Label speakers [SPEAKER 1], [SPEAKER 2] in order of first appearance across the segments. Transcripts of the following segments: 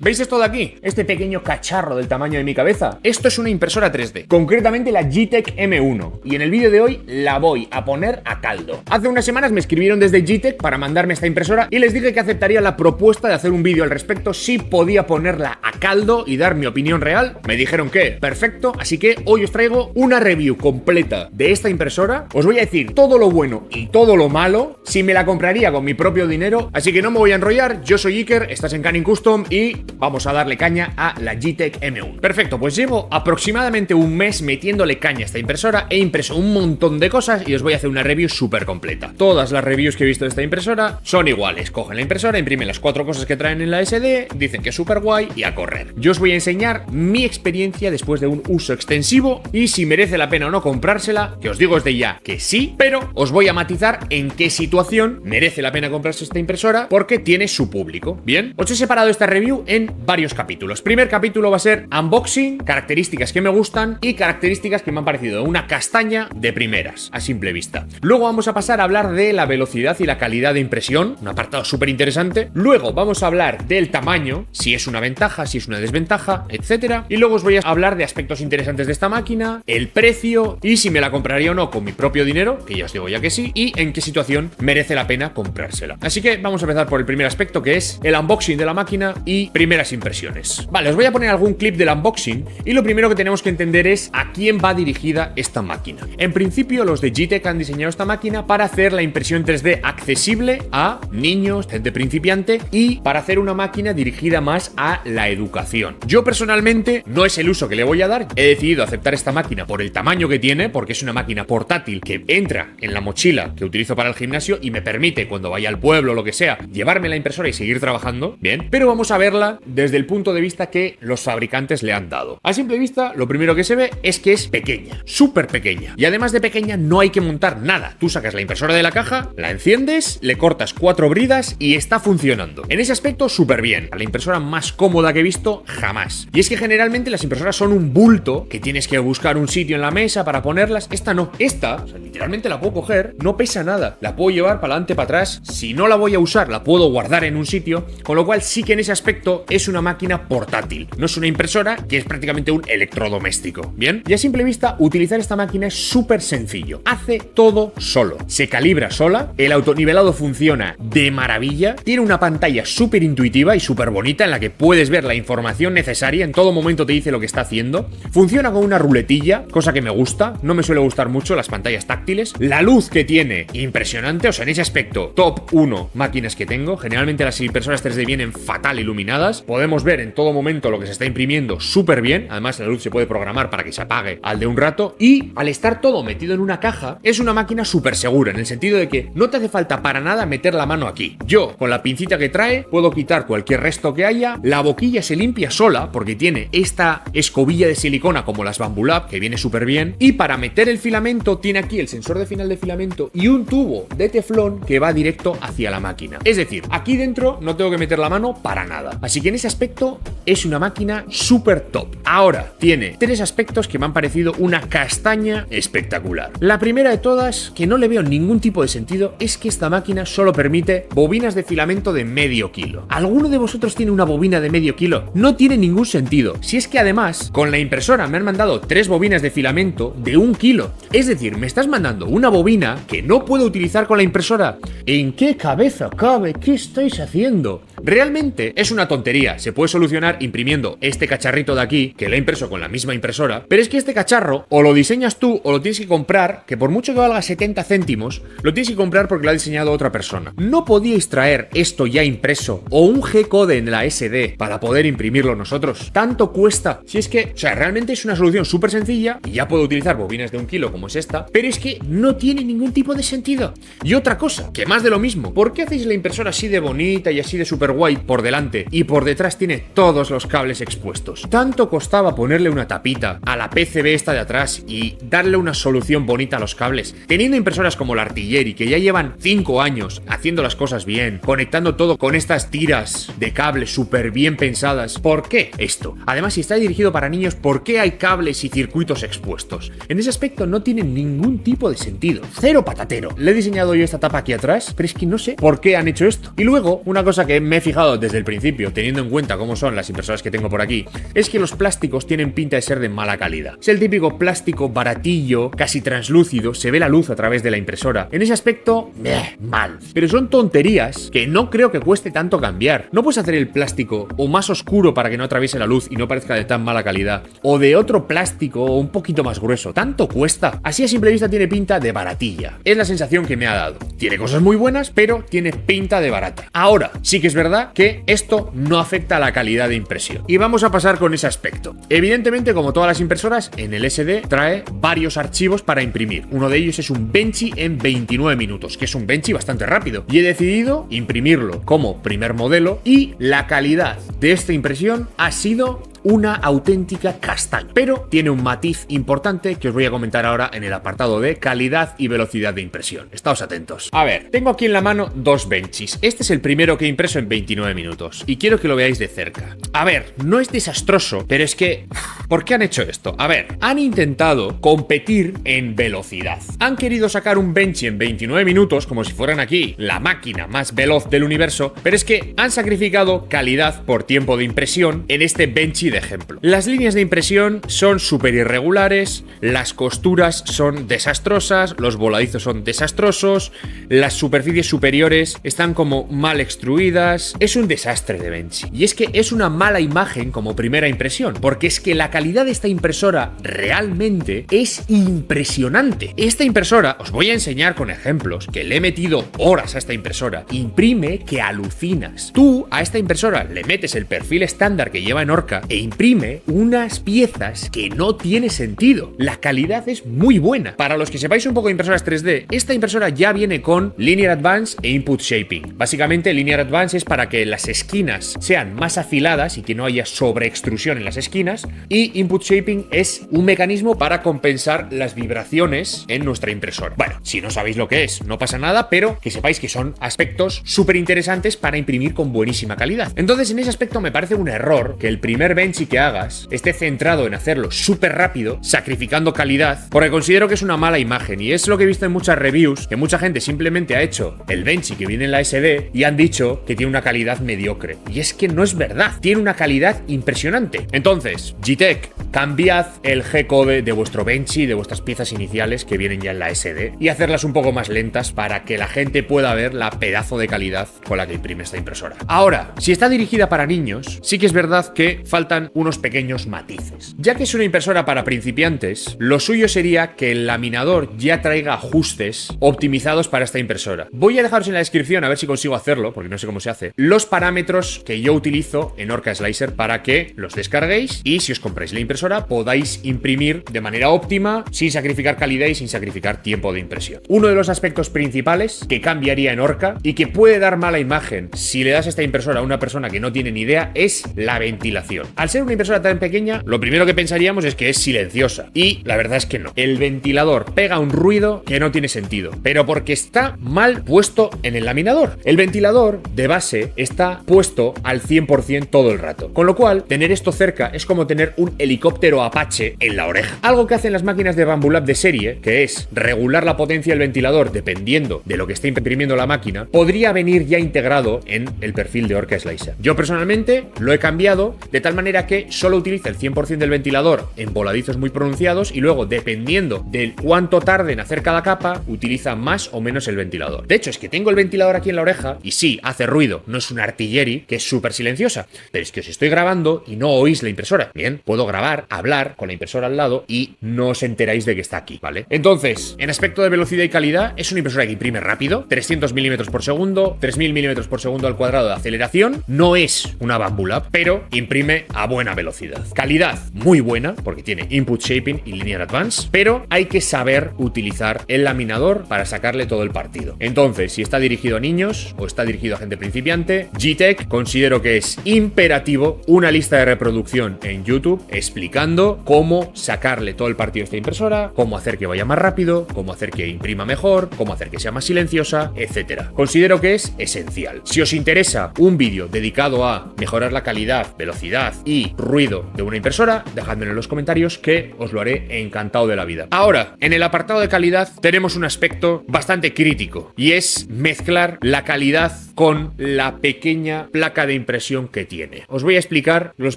[SPEAKER 1] ¿Veis esto de aquí? Este pequeño cacharro del tamaño de mi cabeza. Esto es una impresora 3D, concretamente la Gitec M1, y en el vídeo de hoy la voy a poner a caldo. Hace unas semanas me escribieron desde Gitec para mandarme esta impresora y les dije que aceptaría la propuesta de hacer un vídeo al respecto si podía ponerla a caldo y dar mi opinión real. Me dijeron que perfecto, así que hoy os traigo una review completa de esta impresora. Os voy a decir todo lo bueno y todo lo malo, si me la compraría con mi propio dinero, así que no me voy a enrollar. Yo soy Iker, estás en Canning Custom y vamos a darle caña a la Gitec M1. Perfecto, pues llevo aproximadamente un mes metiéndole caña a esta impresora, he impreso un montón de cosas y os voy a hacer una review súper completa. Todas las reviews que he visto de esta impresora son iguales, cogen la impresora, imprimen las 4 cosas que traen en la SD, dicen que es súper guay y a correr. Yo os voy a enseñar mi experiencia después de un uso extensivo y si merece la pena o no comprársela, que os digo desde ya que sí, pero os voy a matizar en qué situación merece la pena comprarse esta impresora porque tiene su público. Bien, os he separado esta review en varios capítulos. Primer capítulo va a ser unboxing, características que me gustan y características que me han parecido una castaña de primeras, a simple vista. Luego vamos a pasar a hablar de la velocidad y la calidad de impresión, un apartado súper interesante. Luego vamos a hablar del tamaño, si es una ventaja, si es una desventaja, etcétera. Y luego os voy a hablar de aspectos interesantes de esta máquina, el precio y si me la compraría o no con mi propio dinero, que ya os digo ya que sí, y en qué situación merece la pena comprársela. Así que vamos a empezar por el primer aspecto, que es el unboxing de la máquina y primeras impresiones. Vale, os voy a poner algún clip del unboxing y lo primero que tenemos que entender es a quién va dirigida esta máquina. En principio, los de Gitec han diseñado esta máquina para hacer la impresión 3D accesible a niños, gente principiante y para hacer una máquina dirigida más a la educación. Yo personalmente no es el uso que le voy a dar, he decidido aceptar esta máquina por el tamaño que tiene, porque es una máquina portátil que entra en la mochila que utilizo para el gimnasio y me permite cuando vaya al pueblo o lo que sea, llevarme la impresora y seguir trabajando, bien, pero vamos a verla desde el punto de vista que los fabricantes le han dado. A simple vista, lo primero que se ve es que es pequeña, súper pequeña, y además de pequeña no hay que montar nada. Tú sacas la impresora de la caja, la enciendes, le cortas 4 bridas y está funcionando. En ese aspecto, súper bien. La impresora más cómoda que he visto jamás. Y es que generalmente las impresoras son un bulto que tienes que buscar un sitio en la mesa para ponerlas. Esta no. Esta, o sea, literalmente la puedo coger, no pesa nada. La puedo llevar para adelante, para atrás. Si no la voy a usar, la puedo guardar en un sitio. Con lo cual sí que en ese aspecto es una máquina portátil. No es una impresora, que es prácticamente un electrodoméstico. Bien. Y a simple vista, utilizar esta máquina es súper sencillo. Hace todo solo. Se calibra sola. El autonivelado funciona de maravilla. Tiene una pantalla súper intuitiva y súper bonita en la que puedes ver la información necesaria. En todo momento te dice lo que está haciendo. Funciona con una ruletilla, cosa que me gusta. No me suele gustar mucho las pantallas táctiles. La luz que tiene, impresionante. O sea, en ese aspecto, top 1 máquinas que tengo. Generalmente las impresoras 3D vienen fatal iluminadas. Podemos ver en todo momento lo que se está imprimiendo súper bien. Además, la luz se puede programar para que se apague al de un rato. Y al estar todo metido en una caja, es una máquina súper segura, en el sentido de que no te hace falta para nada meter la mano aquí. Yo, con la pincita que trae, puedo quitar cualquier resto que haya. La boquilla se limpia sola porque tiene esta escobilla de silicona como las Bambu Lab, que viene súper bien. Y para meter el filamento, tiene aquí el sensor de final de filamento y un tubo de teflón que va directo hacia la máquina. Es decir, aquí dentro no tengo que meter la mano para nada. Así que en ese aspecto es una máquina súper top. Ahora, tiene 3 aspectos que me han parecido una castaña espectacular. La primera de todas, que no le veo ningún tipo de sentido, es que esta máquina solo permite bobinas de filamento de medio kilo. ¿Alguno de vosotros tiene una bobina de medio kilo? No tiene ningún sentido. Si es que además, con la impresora me han mandado 3 bobinas de filamento de 1 kilo. Es decir, me estás mandando una bobina que no puedo utilizar con la impresora. ¿En qué cabeza cabe? ¿Qué estáis haciendo? Realmente es una tontería. Se puede solucionar imprimiendo este cacharrito de aquí, que lo he impreso con la misma impresora, pero es que este cacharro o lo diseñas tú o lo tienes que comprar, que por mucho que valga 70 céntimos, lo tienes que comprar porque lo ha diseñado otra persona. No podíais traer esto ya impreso o un G-code en la SD para poder imprimirlo nosotros. Tanto cuesta. Si es que, o sea, realmente es una solución súper sencilla y ya puedo utilizar bobinas de 1 kilo como es esta, pero es que no tiene ningún tipo de sentido. Y otra cosa, que más de lo mismo, ¿por qué hacéis la impresora así de bonita y así de súper guay por delante y por detrás tiene todos los cables expuestos? Tanto costaba ponerle una tapita a la PCB esta de atrás y darle una solución bonita a los cables, teniendo impresoras como la Artillery, que ya llevan 5 años haciendo las cosas bien, conectando todo con estas tiras de cables súper bien pensadas. ¿Por qué esto? Además, si está dirigido para niños, ¿por qué hay cables y circuitos expuestos? En ese aspecto no tiene ningún tipo de sentido. Cero patatero. Le he diseñado yo esta tapa aquí atrás, pero es que no sé por qué han hecho esto. Y luego, una cosa que me he fijado desde el principio, teniendo en cuenta cómo son las las impresoras que tengo por aquí, es que los plásticos tienen pinta de ser de mala calidad. Es el típico plástico baratillo, casi translúcido, se ve la luz a través de la impresora. En ese aspecto, mal. Pero son tonterías que no creo que cueste tanto cambiar. No puedes hacer el plástico o más oscuro para que no atraviese la luz y no parezca de tan mala calidad, o de otro plástico o un poquito más grueso. ¿Tanto cuesta? Así a simple vista tiene pinta de baratilla. Es la sensación que me ha dado. Tiene cosas muy buenas, pero tiene pinta de barata. Ahora, sí que es verdad que esto no afecta a la calidad de impresión. Y vamos a pasar con ese aspecto. Evidentemente, como todas las impresoras, en el SD trae varios archivos para imprimir. Uno de ellos es un Benchy en 29 minutos, que es un Benchy bastante rápido. Y he decidido imprimirlo como primer modelo y la calidad de esta impresión ha sido una auténtica castaña, pero tiene un matiz importante que os voy a comentar ahora en el apartado de calidad y velocidad de impresión. Estáos atentos. A ver, tengo aquí en la mano dos Benchys. Este es el primero que he impreso en 29 minutos y quiero que lo veáis de cerca. A ver, no es desastroso, pero es que ¿por qué han hecho esto? A ver, han intentado competir en velocidad. Han querido sacar un Benchy en 29 minutos como si fueran aquí la máquina más veloz del universo, pero es que han sacrificado calidad por tiempo de impresión en este Benchy de ejemplo. Las líneas de impresión son súper irregulares, las costuras son desastrosas, los voladizos son desastrosos, las superficies superiores están como mal extruidas. Es un desastre de Benchy. Y es que es una mala imagen como primera impresión, porque es que la calidad de esta impresora realmente es impresionante. Esta impresora, os voy a enseñar con ejemplos, que le he metido horas a esta impresora, imprime que alucinas. Tú a esta impresora le metes el perfil estándar que lleva en Orca e imprime unas piezas que no tiene sentido. La calidad es muy buena. Para los que sepáis un poco de impresoras 3D, esta impresora ya viene con Linear Advance e Input Shaping. Básicamente, Linear Advance es para que las esquinas sean más afiladas y que no haya sobreextrusión en las esquinas, y Input Shaping es un mecanismo para compensar las vibraciones en nuestra impresora. Bueno, si no sabéis lo que es, no pasa nada, pero que sepáis que son aspectos súper interesantes para imprimir con buenísima calidad. Entonces, en ese aspecto me parece un error que el primer Benchy que hagas esté centrado en hacerlo súper rápido, sacrificando calidad, porque considero que es una mala imagen. Y es lo que he visto en muchas reviews, que mucha gente simplemente ha hecho el Benchy que viene en la SD y han dicho que tiene una calidad mediocre. Y es que no es verdad, tiene una calidad impresionante. Entonces, Gitec, cambiad el G-code de vuestro Benchy, de vuestras piezas iniciales que vienen ya en la SD, y hacerlas un poco más lentas para que la gente pueda ver la pedazo de calidad con la que imprime esta impresora. Ahora, si está dirigida para niños, sí que es verdad que faltan unos pequeños matices. Ya que es una impresora para principiantes, lo suyo sería que el laminador ya traiga ajustes optimizados para esta impresora. Voy a dejaros en la descripción, a ver si consigo hacerlo, porque no sé cómo se hace, los parámetros que yo utilizo en Orca Slicer para que los descarguéis y si os compráis la impresora podáis imprimir de manera óptima, sin sacrificar calidad y sin sacrificar tiempo de impresión. Uno de los aspectos principales que cambiaría en Orca y que puede dar mala imagen si le das esta impresora a una persona que no tiene ni idea es la ventilación. Al ser una impresora tan pequeña, lo primero que pensaríamos es que es silenciosa, y la verdad es que no. El ventilador pega un ruido que no tiene sentido, pero porque está mal puesto en el laminador. El ventilador de base está puesto al 100% todo el rato, con lo cual tener esto cerca es como tener un helicóptero Apache en la oreja. Algo que hacen las máquinas de Bambu Lab de serie, que es regular la potencia del ventilador dependiendo de lo que esté imprimiendo la máquina, podría venir ya integrado en el perfil de Orca Slicer. Yo personalmente lo he cambiado de tal manera que solo utiliza el 100% del ventilador en voladizos muy pronunciados y luego, dependiendo de cuánto tarde en hacer cada capa, utiliza más o menos el ventilador. De hecho, es que tengo el ventilador aquí en la oreja y sí, hace ruido, no es una artillery que es súper silenciosa, pero es que os estoy grabando y no oís la impresora. Bien, puedo grabar, hablar con la impresora al lado y no os enteráis de que está aquí, ¿vale? Entonces, en aspecto de velocidad y calidad, es una impresora que imprime rápido, 300 milímetros por segundo, 3000 milímetros por segundo al cuadrado de aceleración. No es una Bambu Lab, pero imprime a buena velocidad. Calidad muy buena, porque tiene Input Shaping y Linear Advance, pero hay que saber utilizar el laminador para sacarle todo el partido. Entonces, si está dirigido a niños o está dirigido a gente principiante, Gitec considero que es imperativo una lista de reproducción en YouTube explicando cómo sacarle todo el partido a esta impresora, cómo hacer que vaya más rápido, cómo hacer que imprima mejor, cómo hacer que sea más silenciosa, etcétera. Considero que es esencial. Si os interesa un vídeo dedicado a mejorar la calidad, velocidad y ruido de una impresora, dejadmelo en los comentarios que os lo haré encantado de la vida. Ahora, en el apartado de calidad tenemos un aspecto bastante crítico y es mezclar la calidad con la pequeña placa de impresión que tiene. Os voy a explicar los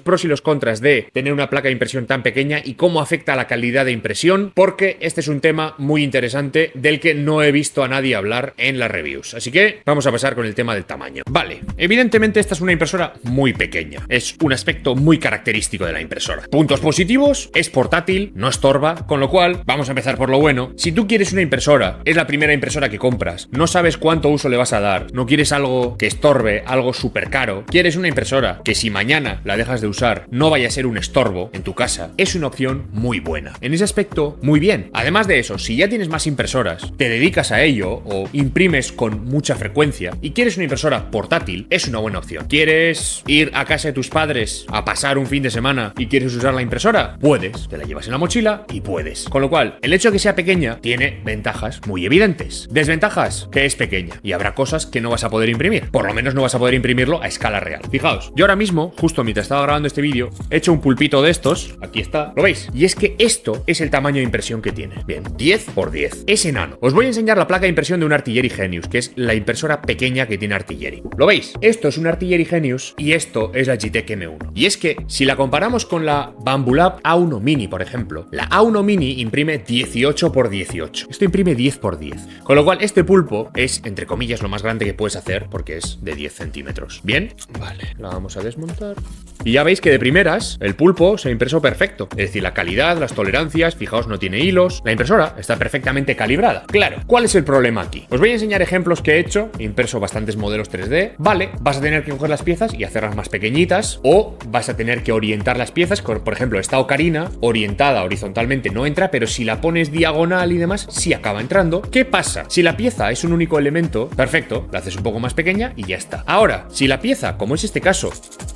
[SPEAKER 1] pros y los contras de tener una placa de impresión tan pequeña y cómo afecta a la calidad de impresión, porque este es un tema muy interesante del que no he visto a nadie hablar en las reviews. Así que vamos a pasar con el tema del tamaño. Vale, evidentemente esta es una impresora muy pequeña. Es un aspecto muy característico de la impresora. Puntos positivos, es portátil, no estorba, con lo cual vamos a empezar por lo bueno. Si tú quieres una impresora, es la primera impresora que compras, no sabes cuánto uso le vas a dar, no quieres algo que estorbe, algo súper caro, quieres una impresora que si mañana la dejas de usar no vaya a ser un estorbo en tu casa, es una opción muy buena. En ese aspecto, muy bien. Además de eso, si ya tienes más impresoras, te dedicas a ello o imprimes con mucha frecuencia y quieres una impresora portátil, es una buena opción. ¿Quieres ir a casa de tus padres a pasar un fin de semana y quieres usar la impresora? Puedes, te la llevas en la mochila y puedes. Con lo cual, el hecho de que sea pequeña tiene ventajas muy evidentes. Desventajas, que es pequeña y habrá cosas que no vas a poder imprimir. Por lo menos no vas a poder imprimirlo a escala real. Fijaos, yo ahora mismo, justo mientras estaba grabando este vídeo, he hecho un pulpito de estos. Aquí está, ¿lo veis? Y es que esto es el tamaño de impresión que tiene. Bien, 10 por 10. Es enano. Os voy a enseñar la placa de impresión de un Artillery Genius, que es la impresora pequeña que tiene Artillery. ¿Lo veis? Esto es un Artillery Genius y esto es la GTEC M1. Y es que, si la comparamos con la Bambu Lab A1 Mini, por ejemplo, la A1 Mini imprime 18 por 18. Esto imprime 10 por 10. Con lo cual, este pulpo es, entre comillas, lo más grande que puedes hacer, porque es de 10 centímetros. ¿Bien? Vale, la vamos a desmontar. Y ya veis que de primeras el pulpo se ha impreso perfecto. Es decir, la calidad, las tolerancias, fijaos, no tiene hilos. La impresora está perfectamente calibrada. Claro, ¿cuál es el problema aquí? Os voy a enseñar ejemplos que he hecho. He impreso bastantes modelos 3D. Vale, vas a tener que coger las piezas y hacerlas más pequeñitas, o vas a tener que orientar las piezas. Por ejemplo, esta ocarina orientada horizontalmente no entra, pero si la pones diagonal y demás, sí acaba entrando. ¿Qué pasa? Si la pieza es un único elemento, perfecto, la haces un poco más pequeña y ya está. Ahora, si la pieza, como es este caso,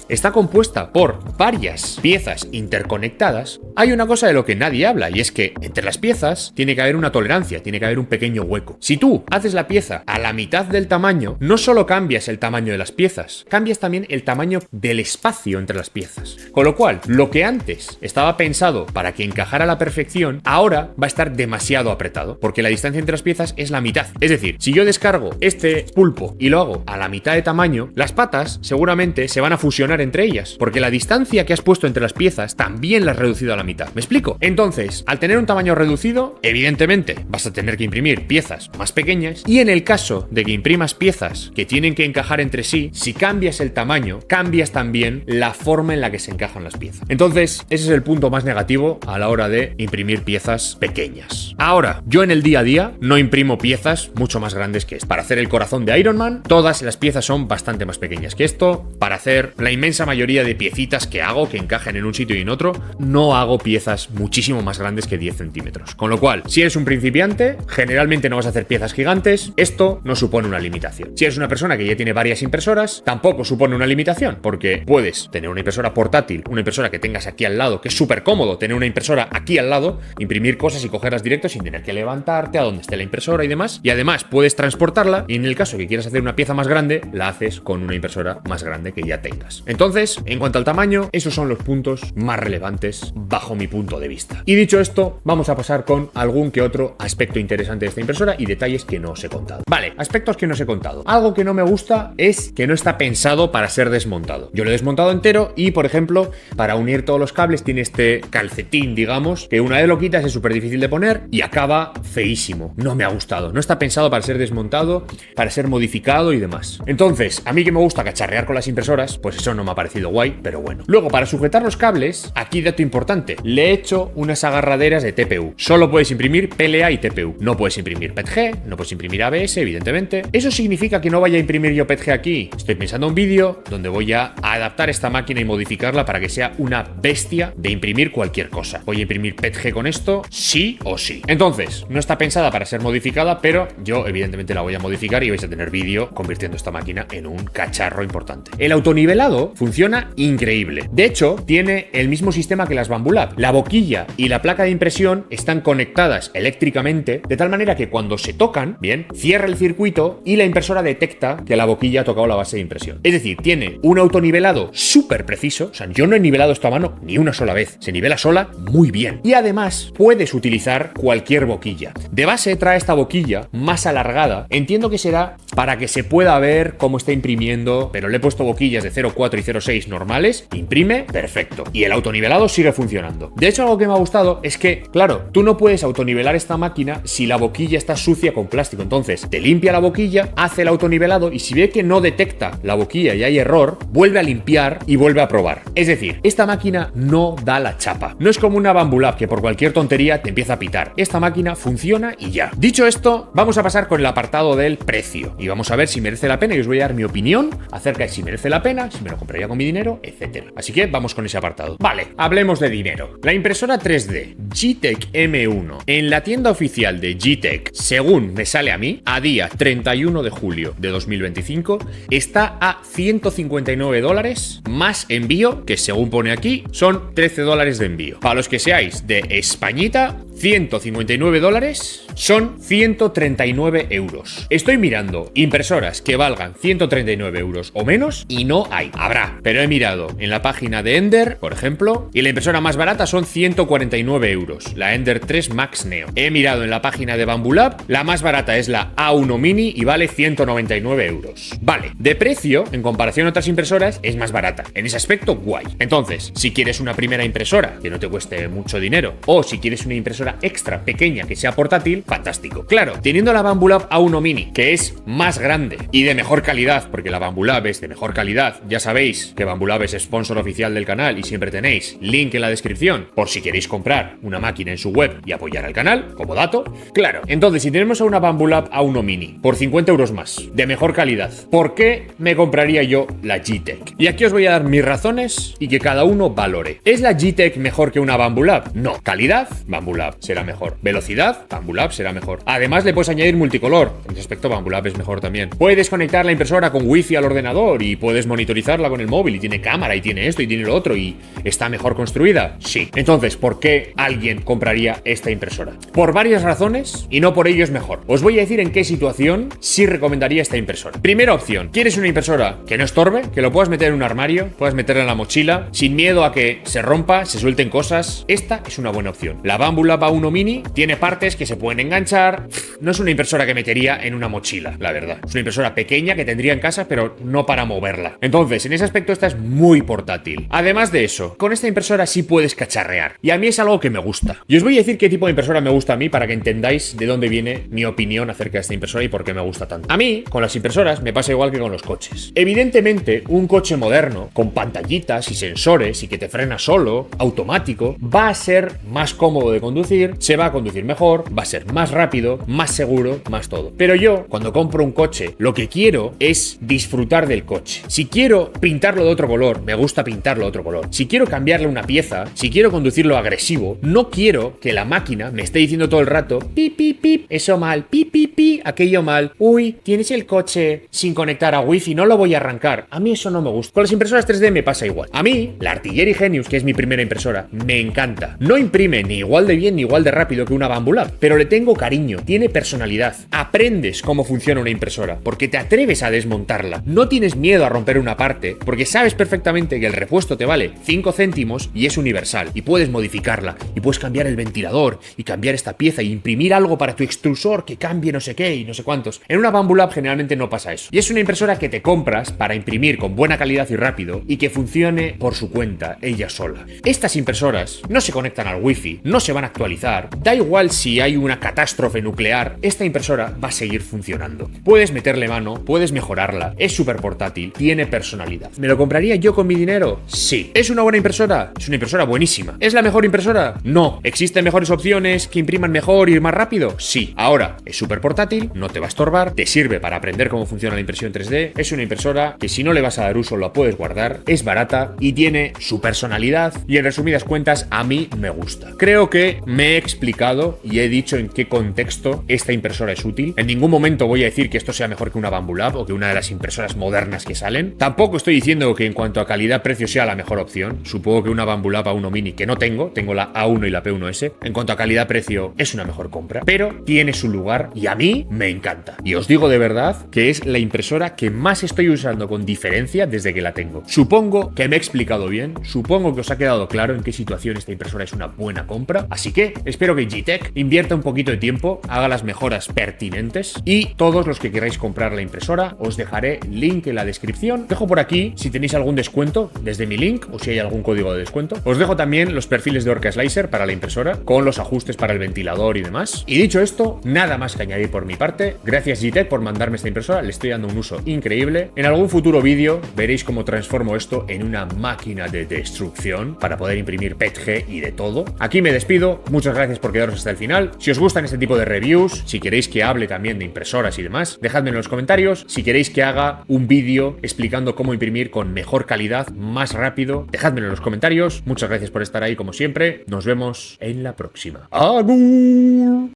[SPEAKER 1] está compuesta por varias piezas interconectadas, hay una cosa de lo que nadie habla, y es que entre las piezas tiene que haber una tolerancia, tiene que haber un pequeño hueco. Si tú haces la pieza a la mitad del tamaño, no solo cambias el tamaño de las piezas, cambias también el tamaño del espacio entre las piezas. Con lo cual, lo que antes estaba pensado para que encajara a la perfección, ahora va a estar demasiado apretado, porque la distancia entre las piezas es la mitad. Es decir, si yo descargo este pulpo y lo hago a la mitad de tamaño, las patas seguramente se van a fusionar entre ellas, porque la distancia que has puesto entre las piezas también la has reducido a la mitad. ¿Me explico? Entonces, al tener un tamaño reducido, evidentemente vas a tener que imprimir piezas más pequeñas, y en el caso de que imprimas piezas que tienen que encajar entre sí, si cambias el tamaño, cambias también la forma en la que se encajan las piezas. Entonces, ese es el punto más negativo a la hora de imprimir piezas pequeñas. Ahora, yo en el día a día no imprimo piezas mucho más grandes que esto. Para hacer el corazón de Iron Man, todas las piezas son bastante más pequeñas que esto. Para hacer la inmensa mayoría de piecitas que hago, que encajen en un sitio y en otro, no hago piezas muchísimo más grandes que 10 centímetros. Con lo cual, si eres un principiante, generalmente no vas a hacer piezas gigantes. Esto no supone una limitación. Si eres una persona que ya tiene varias impresoras, tampoco supone una limitación, porque puedes tener una impresora portátil, una impresora que tengas aquí al lado, que es súper cómodo tener una impresora aquí al lado, imprimir cosas y cogerlas directo sin tener que levantarte a donde esté la impresora y demás. Y además puedes transportarla, y en el caso que quieras hacer una pieza más grande, la haces con una impresora más grande que ya tengas. Entonces, en cuanto al tamaño, esos son los puntos más relevantes bajo mi punto de vista. Y dicho esto, vamos a pasar con algún que otro aspecto interesante de esta impresora y detalles que no os he contado. Vale, aspectos que no os he contado. Algo que no me gusta es que no está pensado para ser desmontado. Yo lo he desmontado entero y, por ejemplo, para unir todos los cables tiene este calcetín, digamos, que una vez lo quitas es súper difícil de poner y acaba feísimo. No me ha gustado. No está pensado para ser desmontado, para ser modificado y demás. Entonces, a mí que me gusta cacharrear con las impresoras, pues eso no me ha parecido guay, pero bueno. Luego, para sujetar los cables, aquí dato importante, le he hecho unas agarraderas de TPU. Solo puedes imprimir PLA y TPU. No puedes imprimir PETG, no puedes imprimir ABS, evidentemente. ¿Eso significa que no vaya a imprimir yo PETG aquí? Estoy pensando en un vídeo donde voy a adaptar esta máquina y modificarla para que sea una bestia de imprimir cualquier cosa. ¿Voy a imprimir PETG con esto? Sí o sí. Entonces, no está pensada para ser modificada, pero yo evidentemente la voy a modificar y vais a tener vídeo convirtiendo esta máquina en un cacharro importante. El autonivelado funciona increíble. De hecho, tiene tiene el mismo sistema que las Bambulab. La boquilla y la placa de impresión están conectadas eléctricamente de tal manera que cuando se tocan, bien, cierra el circuito y la impresora detecta que la boquilla ha tocado la base de impresión. Es decir, tiene un autonivelado súper preciso. O sea, yo no he nivelado esto a mano ni una sola vez. Se nivela sola muy bien. Y además puedes utilizar cualquier boquilla. De base trae esta boquilla más alargada. Entiendo que será para que se pueda ver cómo está imprimiendo, pero le he puesto boquillas de 0,4 y 0,6 normales. Imprime perfecto. Y el autonivelado sigue funcionando. De hecho, algo que me ha gustado es que, claro, tú no puedes autonivelar esta máquina si la boquilla está sucia con plástico. Entonces, te limpia la boquilla, hace el autonivelado y si ve que no detecta la boquilla y hay error, vuelve a limpiar y vuelve a probar. Es decir, esta máquina no da la chapa. No es como una Bambulab que por cualquier tontería te empieza a pitar. Esta máquina funciona y ya. Dicho esto, vamos a pasar con el apartado del precio y vamos a ver si merece la pena y os voy a dar mi opinión acerca de si merece la pena, si me lo compraría con mi dinero, etc. Así que vamos con ese apartado. Vale, hablemos de dinero. La impresora 3D Geeetech M1 en la tienda oficial de Geeetech, según me sale a mí, a día 31 de julio de 2025, está a $159 más envío, que según pone aquí, son $13 de envío. Para los que seáis de Españita, $159 son 139 euros. Estoy mirando impresoras que valgan 139 euros o menos y no hay. Habrá, pero he mirado en la página de Ender, por ejemplo, y la impresora más barata son 149 euros, la Ender 3 Max Neo. He mirado en la página de Bambulab, la más barata es la A1 Mini y vale 199 euros. Vale, de precio, en comparación a otras impresoras, es más barata. En ese aspecto, guay. Entonces, si quieres una primera impresora que no te cueste mucho dinero, o si quieres una impresora extra pequeña que sea portátil, fantástico. Claro, teniendo la Bambulab A1 Mini, que es más grande y de mejor calidad, porque la Bambulab es de mejor calidad, ya sabéis que Bambulab es sponsor oficial del canal y siempre tenéis link en la descripción por si queréis comprar una máquina en su web y apoyar al canal, como dato. Claro, entonces si tenemos a una Bambulab A1 Mini por 50 euros más, de mejor calidad, ¿por qué me compraría yo la Geeetech? Y aquí os voy a dar mis razones y que cada uno valore. ¿Es la Geeetech mejor que una Bambulab? No. ¿Calidad? Bambulab será mejor. ¿Velocidad? Bambulab será mejor. Además le puedes añadir multicolor. En ese aspecto Bambulab es mejor también. Puedes conectar la impresora con wifi al ordenador y puedes monitorizarla con el móvil y tiene cámara y tiene esto y tiene lo otro y está mejor construida. Sí. Entonces, ¿por qué alguien compraría esta impresora? Por varias razones y no por ello es mejor. Os voy a decir en qué situación sí recomendaría esta impresora. Primera opción. ¿Quieres una impresora que no estorbe? Que lo puedas meter en un armario, puedas meterla en la mochila, sin miedo a que se rompa, se suelten cosas. Esta es una buena opción. La Bambulab A1 Mini tiene partes que se pueden enganchar. No es una impresora que metería en una mochila, la verdad. Es una impresora pequeña que tendría en casa, pero no para moverla. Entonces, en ese aspecto esta es muy portátil. Además de eso, con esta impresora sí puedes cacharrear. Y a mí es algo que me gusta. Y os voy a decir qué tipo de impresora me gusta a mí para que entendáis de dónde viene mi opinión acerca de esta impresora y por qué me gusta tanto. A mí, con las impresoras, me pasa igual que con los coches. Evidentemente, un coche moderno, con pantallitas y sensores y que te frena solo, automático, va a ser más cómodo de conducir, se va a conducir mejor, va a ser más rápido, más seguro, más todo. Pero yo, cuando compro un coche, lo que quiero es disfrutar del coche. Si quiero pintarlo de otro color, me gusta pintarlo de otro color. Si quiero cambiarle una pieza, si quiero conducirlo agresivo, no quiero que la máquina me esté diciendo todo el rato pip, pip, pip, eso mal, pip, pip, pip, aquello mal. Uy, tienes el coche sin conectar a wifi, no lo voy a arrancar. A mí eso no me gusta. Con las impresoras 3D me pasa igual. A mí, la Artillery Genius, que es mi primera impresora, me encanta. No imprime ni igual de bien ni igual de rápido que una Bambulab, pero le tengo cariño, tiene personalidad. Aprendes cómo funciona una impresora, porque te atreves a desmontarla. No tienes miedo a romper una parte, porque sabes perfectamente que el repuesto te vale 5 céntimos y es universal, y puedes modificarla, y puedes cambiar el ventilador, y cambiar esta pieza, y imprimir algo para tu extrusor que cambie no sé qué y no sé cuántos. En una Bambulab generalmente no pasa eso. Y es una impresora que te compras para imprimir con buena calidad y rápido, y que funcione por su cuenta, ella sola. Estas impresoras no se conectan al wifi, no se van a actualizar, da igual si hay una catástrofe nuclear, esta impresora va a seguir funcionando. Puedes meterle mano, puedes mejorarla, es súper portátil, tiene personalidad. ¿Me lo compraría yo con mi dinero? Sí. ¿Es una buena impresora? Es una impresora buenísima. ¿Es la mejor impresora? No. ¿Existen mejores opciones que impriman mejor y ir más rápido? Sí. Ahora, es súper portátil, no te va a estorbar, te sirve para aprender cómo funciona la impresión 3D, es una impresora que si no le vas a dar uso la puedes guardar, es barata y tiene su personalidad y en resumidas cuentas a mí me gusta. Creo que me he explicado y he dicho en qué contexto esta impresora es útil. En ningún momento voy a decir que esto sea mejor que una Bambulab o que una de las impresoras modernas que salen. Tampoco estoy diciendo que en cuanto a calidad-precio sea la mejor opción. Supongo que una Bambulab A1 Mini, que no tengo la A1 y la P1S, en cuanto a calidad-precio es una mejor compra, pero tiene su lugar y a mí me encanta. Y os digo de verdad que es la impresora que más estoy usando con diferencia desde que la tengo. Supongo que me he explicado bien, supongo que os ha quedado claro en qué situación esta impresora es una buena compra, así que espero que Gitec invierta un poquito de tiempo, haga las mejoras pertinentes y todos los que queráis comprar la impresora os dejaré link en la descripción. Dejo por aquí si tenéis algún descuento desde mi link o si hay algún código de descuento. Os dejo también los perfiles de Orca Slicer para la impresora con los ajustes para el ventilador y demás. Y dicho esto, nada más que añadir por mi parte. Gracias Gitec por mandarme esta impresora, le estoy dando un uso increíble. En algún futuro vídeo veréis cómo transformo esto en una máquina de destrucción para poder imprimir PETG y de todo. Aquí me despido, muchas gracias por quedaros hasta el final. Si os gustan este tipo de reviews, si queréis que hable también de impresoras y demás, dejadme en los comentarios. Si queréis que haga un vídeo explicando cómo imprimir con mejor calidad, más rápido, dejadmelo en los comentarios. Muchas gracias por estar ahí como siempre. Nos vemos en la próxima. ¡Agur!